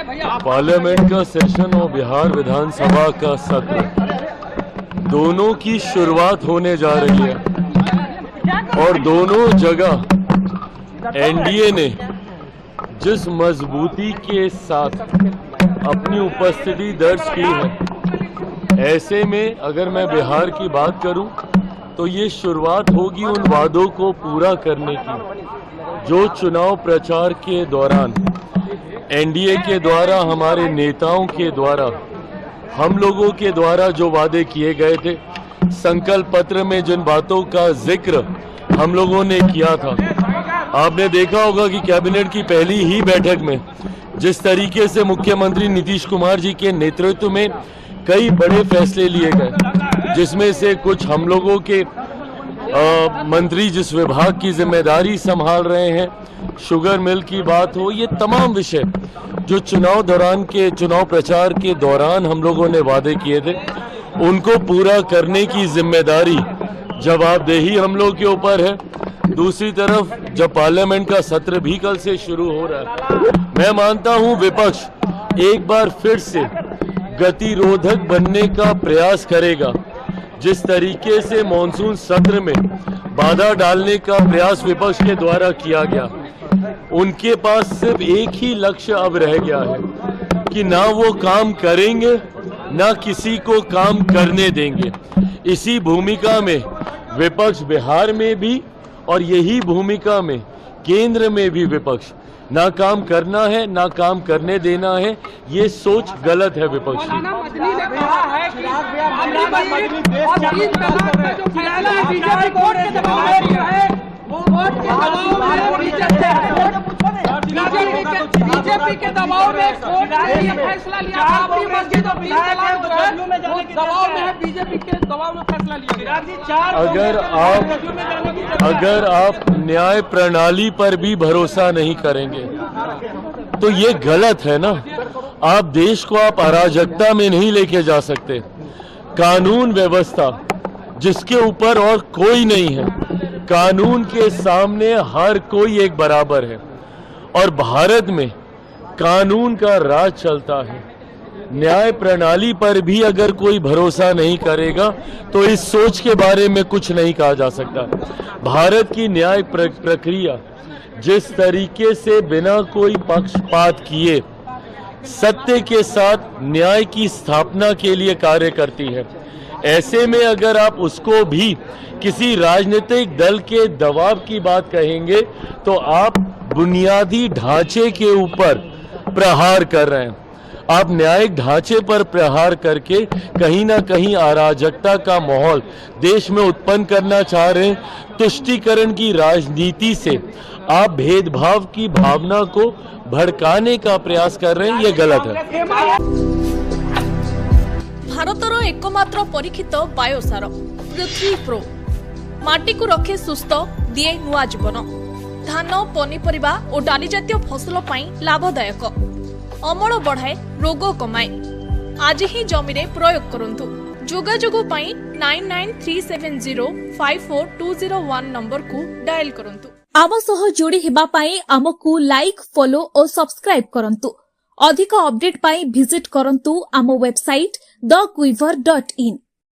Parliament का session और बिहार विधानसभा का सत्र दोनों की शुरुआत होने जा रही है और दोनों जगह एनडीए ने जिस मजबूती के साथ अपनी उपस्थिति दर्ज की है, ऐसे में अगर मैं बिहार की बात करूं तो ये शुरुआत होगी उन वादों को पूरा करने की जो चुनाव प्रचार के दौरान एनडीए के द्वारा, हमारे नेताओं के द्वारा, हम लोगों के द्वारा जो वादे किए गए थे, संकल्प पत्र में जिन बातों का जिक्र हम लोगों ने किया था। आपने देखा होगा कि कैबिनेट की पहली ही बैठक में जिस तरीके से मुख्यमंत्री नीतीश कुमार जी के नेतृत्व में कई बड़े फैसले लिए गए, जिसमें से कुछ हम लोगों के मंत्री जिस विभाग की जिम्मेदारी संभाल रहे हैं, शुगर मिल की बात हो, ये तमाम विषय जो चुनाव प्रचार के दौरान हम लोगों ने वादे किए थे, उनको पूरा करने की जिम्मेदारी, जवाबदेही हम लोग के ऊपर है। दूसरी तरफ जब पार्लियामेंट का सत्र भी कल से शुरू हो रहा है, मैं मानता हूं विपक्ष एक बार फिर से गतिरोधक बनने का प्रयास करेगा। जिस तरीके से मॉनसून सत्र में बाधा डालने का प्रयास विपक्ष के द्वारा किया गया, उनके पास सिर्फ एक ही लक्ष्य अब रह गया है कि ना वो काम करेंगे ना किसी को काम करने देंगे। इसी भूमिका में विपक्ष बिहार में भी और यही भूमिका में केंद्र में भी विपक्ष, ना काम करना है ना काम करने देना है, ये सोच गलत है विपक्ष की। बीजेपी के दबाव में फैसला लिया था, अपनी मस्जिद और दबाव में है, बीजेपी के दबाव में फैसला लिया। अगर आप न्याय प्रणाली पर भी भरोसा नहीं करेंगे तो ये गलत है ना। आप देश को आप अराजकता में नहीं लेके जा सकते। कानून व्यवस्था जिसके ऊपर और कोई नहीं है, कानून के सामने हर कोई एक बराबर है और भारत में कानून का राज चलता है। न्याय प्रणाली पर भी अगर कोई भरोसा नहीं करेगा तो इस सोच के बारे में कुछ नहीं कहा जा सकता। भारत की न्याय प्रक्रिया जिस तरीके से बिना कोई पक्षपात किए सत्य के साथ न्याय की स्थापना के लिए कार्य करती है, ऐसे में अगर आप उसको भी किसी राजनीतिक दल के दबाव की बात कहेंगे तो आप बुनियादी ढांचे के ऊपर प्रहार कर रहे हैं। आप न्यायिक ढांचे पर प्रहार करके कहीं ना कहीं अराजकता का माहौल देश में उत्पन्न करना चाह रहे हैं। तुष्टीकरण की राजनीति से आप भेदभाव की भावना को भड़काने का प्रयास कर रहे हैं, ये गलत है। भारतर एकमात्र परीक्षित बायोसार पृथ्वी प्रो माटी को रखे सुस्थ, दिए नुआ जीवन। धान, पनीपरिबा और डाली जातीय फसल पाई लाभदायक, अमल बढ़ाए, रोग कमाए। आज ही जमी रे प्रयोग करंतु। जोगाजोग पाई 9937054201 नंबर को डायल करंतु। आम सह जोड़ी हेबा पाई आमको लाइक, फॉलो और सब्सक्राइब करंतु। अधिक अपडेट पाई विजिट करंतु आम वेबसाइट thequiver.in।